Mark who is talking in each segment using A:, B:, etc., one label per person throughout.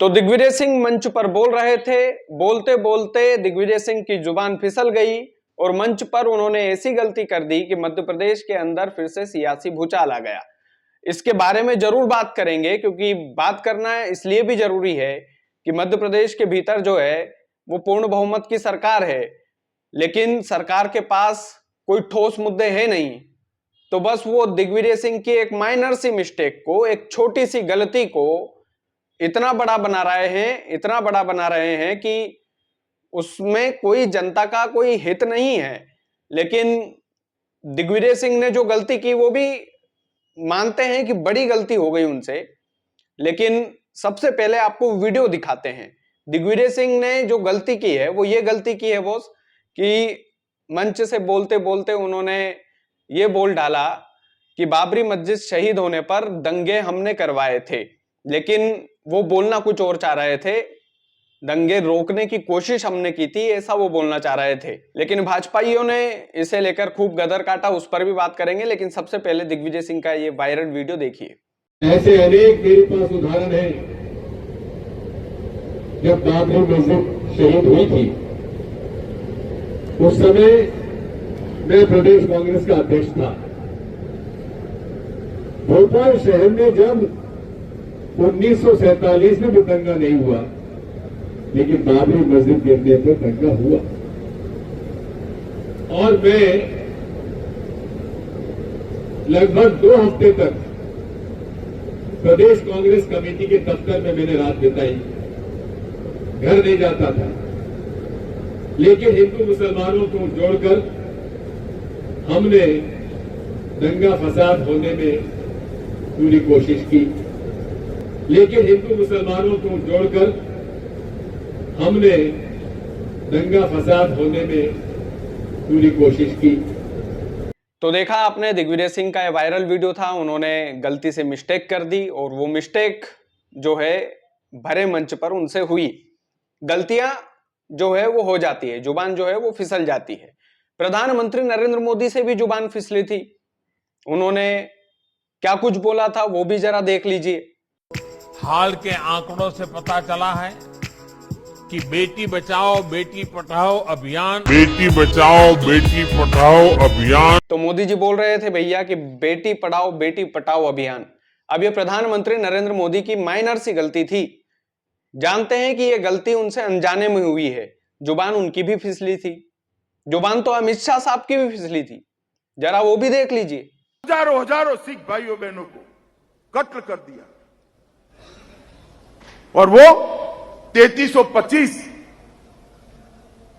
A: तो दिग्विजय सिंह मंच पर बोल रहे थे। बोलते बोलते दिग्विजय सिंह की जुबान फिसल गई और मंच पर उन्होंने ऐसी गलती कर दी कि मध्य प्रदेश के अंदर फिर से सियासी भूचाल आ गया। इसके बारे में जरूर बात करेंगे, क्योंकि बात करना इसलिए भी जरूरी है कि मध्य प्रदेश के भीतर जो है वो पूर्ण बहुमत की सरकार है, लेकिन सरकार के पास कोई ठोस मुद्दे हैं नहीं। तो बस वो दिग्विजय सिंह की एक माइनर सी मिस्टेक को, एक छोटी सी गलती को इतना बड़ा बना रहे हैं कि उसमें कोई जनता का कोई हित नहीं है। लेकिन दिग्विजय सिंह ने जो गलती की वो भी मानते हैं कि बड़ी गलती हो गई उनसे, लेकिन सबसे पहले आपको वीडियो दिखाते हैं। दिग्विजय सिंह ने जो गलती की है वो ये गलती की है बॉस कि मंच से बोलते बोलते उन्होंने ये बोल डाला कि बाबरी मस्जिद शहीद होने पर दंगे हमने करवाए थे, लेकिन वो बोलना कुछ और चाह रहे थे। दंगे रोकने की कोशिश हमने की थी, ऐसा वो बोलना चाह रहे थे। लेकिन भाजपाइयों ने इसे लेकर खूब गदर काटा, उस पर भी बात करेंगे। लेकिन सबसे पहले दिग्विजय सिंह का ये वायरल वीडियो देखिए।
B: ऐसे अनेक मेरे पास उदाहरण है। जब बाबरी मस्जिद शहीद हुई थी उस समय मैं प्रदेश कांग्रेस का अध्यक्ष था। भोपाल शहर में जब 1947 में भी दंगा नहीं हुआ, लेकिन बाबरी मस्जिद गिरने पर दंगा हुआ। और मैं लगभग 2 हफ्ते तक प्रदेश कांग्रेस कमेटी के दफ्तर में मैंने रात बिताई, घर नहीं जाता था। लेकिन हिंदू मुसलमानों को जोड़कर हमने दंगा फसाद होने में पूरी कोशिश की। लेकिन हिंदू मुसलमानों को जोड़कर हमने दंगा फसाद होने में पूरी कोशिश की।
A: तो देखा आपने, दिग्विजय सिंह का ये वायरल वीडियो था। उन्होंने गलती से मिस्टेक कर दी और वो मिस्टेक जो है भरे मंच पर उनसे हुई। गलतियां जो है वो हो जाती है, जुबान जो है वो फिसल जाती है। प्रधानमंत्री नरेंद्र मोदी से भी जुबान फिसली थी। उन्होंने क्या कुछ बोला था वो भी जरा देख लीजिए।
C: हाल के आंकड़ों से पता चला है कि बेटी बचाओ बेटी पढ़ाओ अभियान
A: तो मोदी जी बोल रहे थे भैया कि बेटी पढ़ाओ बेटी पटाओ अभियान। अब ये प्रधानमंत्री नरेंद्र मोदी की माइनर सी गलती थी। जानते हैं कि ये गलती उनसे अनजाने में हुई है। जुबान उनकी भी फिसली थी। जुबान तो अमित शाह साहब की भी फिसली थी, जरा वो भी देख लीजिए।
D: हजारों सिख भाइयों बहनों को कत्ल कर दिया और वो 3325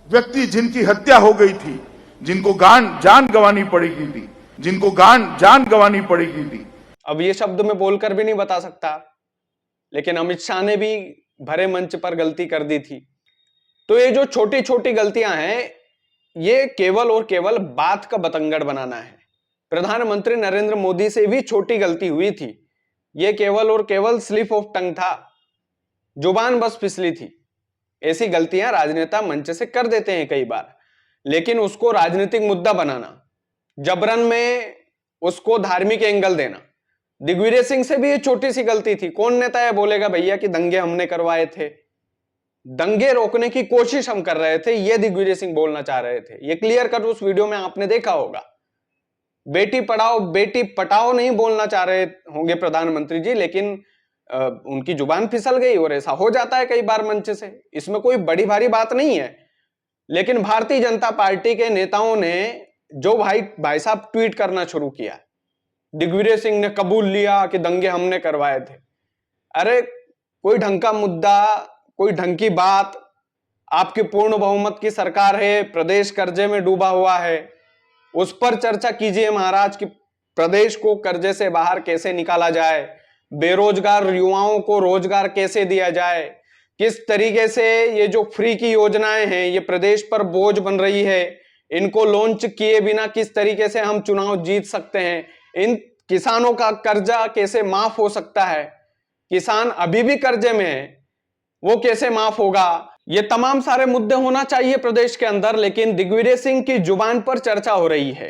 D: व्यक्ति जिनकी हत्या हो गई थी, जिनको जान गंवानी पड़ेगी थी।
A: अब ये शब्द में बोलकर भी नहीं बता सकता, लेकिन अमित शाह ने भी भरे मंच पर गलती कर दी थी। तो ये जो छोटी छोटी गलतियां हैं, ये केवल और केवल बात का बतंगड़ बनाना है। प्रधानमंत्री नरेंद्र मोदी से भी छोटी गलती हुई थी। ये केवल और केवल स्लिप ऑफ टंग था, जुबान बस फिसली थी। ऐसी गलतियां राजनेता मंच से कर देते हैं कई बार, लेकिन उसको राजनीतिक मुद्दा बनाना, जबरन में उसको धार्मिक एंगल देना। दिग्विजय सिंह से भी ये छोटी सी गलती थी। कौन नेता है बोलेगा भैया कि दंगे हमने करवाए थे, दंगे रोकने की कोशिश हम कर रहे थे, ये दिग्विजय सिंह बोलना चाह रहे थे। ये क्लियर कट उस वीडियो में आपने देखा होगा। बेटी पढ़ाओ बेटी पटाओ नहीं बोलना चाह रहे होंगे प्रधानमंत्री जी, लेकिन उनकी जुबान फिसल गई और ऐसा हो जाता है कई बार मंच से। इसमें कोई बड़ी भारी बात नहीं है। लेकिन भारतीय जनता पार्टी के नेताओं ने जो भाई साहब ट्वीट करना शुरू किया, दिग्विजय सिंह ने कबूल लिया कि दंगे हमने करवाए थे। अरे कोई ढंग का मुद्दा, कोई ढंग की बात, आपकी पूर्ण बहुमत की सरकार है, प्रदेश कर्जे में डूबा हुआ है, उस पर चर्चा कीजिए महाराज कि प्रदेश को कर्जे से बाहर कैसे निकाला जाए, बेरोजगार युवाओं को रोजगार कैसे दिया जाए, किस तरीके से ये जो फ्री की योजनाएं हैं ये प्रदेश पर बोझ बन रही है, इनको लॉन्च किए बिना किस तरीके से हम चुनाव जीत सकते हैं, इन किसानों का कर्जा कैसे माफ हो सकता है, किसान अभी भी कर्जे में है वो कैसे माफ होगा। ये तमाम सारे मुद्दे होना चाहिए प्रदेश के अंदर, लेकिन दिग्विजय सिंह की जुबान पर चर्चा हो रही है।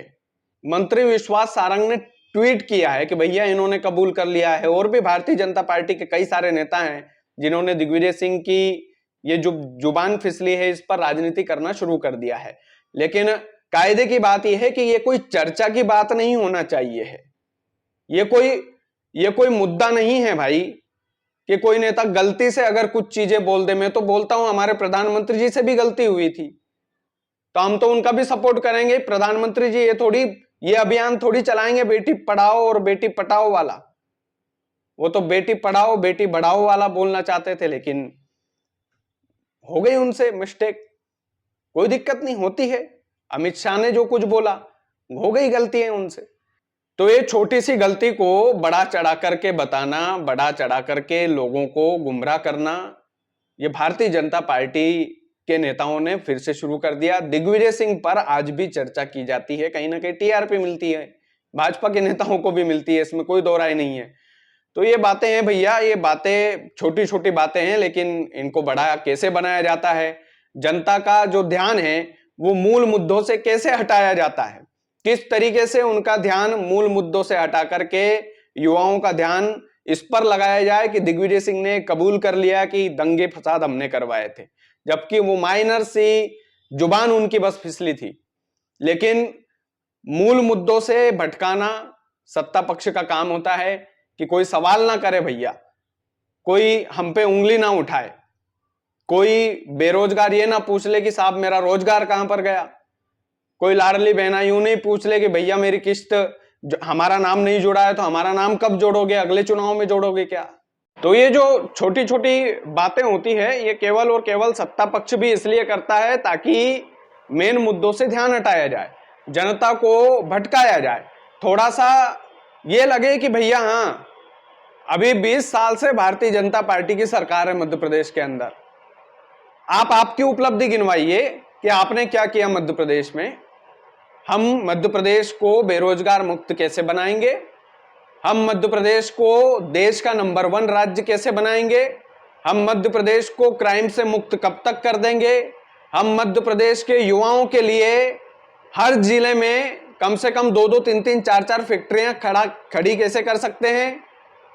A: मंत्री विश्वास सारंग ने ट्वीट किया है कि भैया इन्होंने कबूल कर लिया है, और भी भारतीय जनता पार्टी के कई सारे नेता हैं जिन्होंने दिग्विजय सिंह की ये जो जुबान फिसली है इस पर राजनीति करना शुरू कर दिया है। लेकिन कायदे की बात यह है कि ये कोई चर्चा की बात नहीं होना चाहिए है। ये कोई मुद्दा नहीं है भाई कि कोई नेता गलती से अगर कुछ चीजें बोल दे। मैं तो बोलता हूं हमारे प्रधानमंत्री जी से भी गलती हुई थी तो हम तो उनका भी सपोर्ट करेंगे। प्रधानमंत्री जी ये अभियान थोड़ी चलाएंगे बेटी पढ़ाओ और बेटी पटाओ वाला। वो तो बेटी पढ़ाओ बेटी बढ़ाओ वाला बोलना चाहते थे, लेकिन हो गई उनसे मिस्टेक। कोई दिक्कत नहीं होती है। अमित शाह ने जो कुछ बोला हो गई गलती है उनसे। तो ये छोटी सी गलती को बड़ा चढ़ा करके बताना, बड़ा चढ़ा करके लोगों को गुमराह करना, ये भारतीय जनता पार्टी के नेताओं ने फिर से शुरू कर दिया। दिग्विजय सिंह पर आज भी चर्चा की जाती है, कहीं ना कहीं टीआरपी मिलती है, भाजपा के नेताओं को भी मिलती है, इसमें कोई दो राय नहीं है। तो ये बातें हैं भैया, ये बातें छोटी छोटी बातें हैं, लेकिन इनको बड़ा कैसे बनाया जाता है, जनता का जो ध्यान है वो मूल मुद्दों से कैसे हटाया जाता है, किस तरीके से उनका ध्यान मूल मुद्दों से हटा करके युवाओं का ध्यान इस पर लगाया जाए कि दिग्विजय सिंह ने कबूल कर लिया कि दंगे फसाद हमने करवाए थे, जबकि वो माइनर सी जुबान उनकी बस फिसली थी। लेकिन मूल मुद्दों से भटकाना सत्ता पक्ष का काम होता है कि कोई सवाल ना करे भैया, कोई हम पे उंगली ना उठाए, कोई बेरोजगार ये ना पूछ ले कि साहब मेरा रोजगार कहां पर गया, कोई लाडली बहना यूं नहीं पूछ ले कि भैया मेरी किस्त हमारा नाम नहीं जुड़ा है तो हमारा नाम कब जोड़ोगे, अगले चुनाव में जोड़ोगे क्या। तो ये जो छोटी छोटी बातें होती है ये केवल और केवल सत्ता पक्ष भी इसलिए करता है ताकि मेन मुद्दों से ध्यान हटाया जाए, जनता को भटकाया जाए, थोड़ा सा ये लगे कि भैया हाँ अभी 20 साल से भारतीय जनता पार्टी की सरकार है मध्य प्रदेश के अंदर। आप आपकी उपलब्धि गिनवाइए कि आपने क्या किया मध्य प्रदेश में। हम मध्य प्रदेश को बेरोजगार मुक्त कैसे बनाएंगे, हम मध्य प्रदेश को देश का नंबर 1 राज्य कैसे बनाएंगे, हम मध्य प्रदेश को क्राइम से मुक्त कब तक कर देंगे, हम मध्य प्रदेश के युवाओं के लिए हर जिले में कम से कम 2-2, 3-3, 4-4 फैक्ट्रियां खड़ी कैसे कर सकते हैं,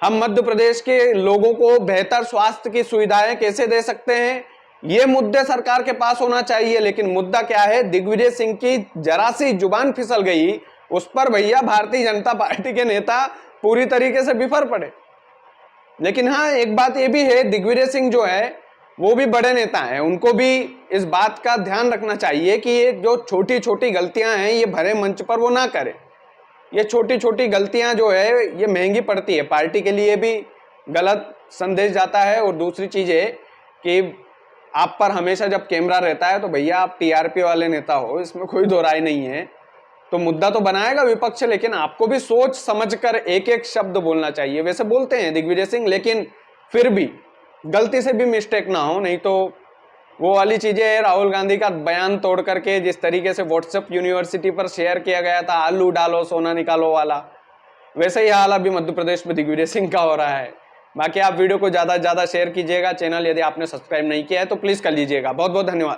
A: हम मध्य प्रदेश के लोगों को बेहतर स्वास्थ्य की सुविधाएं कैसे दे सकते हैं। ये मुद्दे सरकार के पास होना चाहिए। लेकिन मुद्दा क्या है, दिग्विजय सिंह की जरा सी जुबान फिसल गई, उस पर भैया भारतीय जनता पार्टी के नेता पूरी तरीके से बिफर पड़े। लेकिन हाँ एक बात ये भी है, दिग्विजय सिंह जो है वो भी बड़े नेता हैं, उनको भी इस बात का ध्यान रखना चाहिए कि ये जो छोटी छोटी गलतियां हैं ये भरे मंच पर वो ना करे। ये छोटी छोटी गलतियां जो है ये महंगी पड़ती है, पार्टी के लिए भी गलत संदेश जाता है। और दूसरी चीज है कि आप पर हमेशा जब कैमरा रहता है तो भैया आप टीआरपी वाले नेता हो, इसमें कोई दो राय नहीं है। तो मुद्दा तो बनाएगा विपक्ष, लेकिन आपको भी सोच समझकर एक एक शब्द बोलना चाहिए। वैसे बोलते हैं दिग्विजय सिंह, लेकिन फिर भी गलती से भी मिस्टेक ना हो, नहीं तो वो वाली चीजें राहुल गांधी का बयान तोड़ करके जिस तरीके से व्हाट्सएप यूनिवर्सिटी पर शेयर किया गया था, आलू डालो सोना निकालो वाला, वैसे ही हाल अभी मध्य प्रदेश में दिग्विजय सिंह का हो रहा है। बाकी आप वीडियो को ज्यादा से ज्यादा शेयर कीजिएगा। चैनल यदि आपने सब्सक्राइब नहीं किया है तो प्लीज कर लीजिएगा। बहुत बहुत धन्यवाद।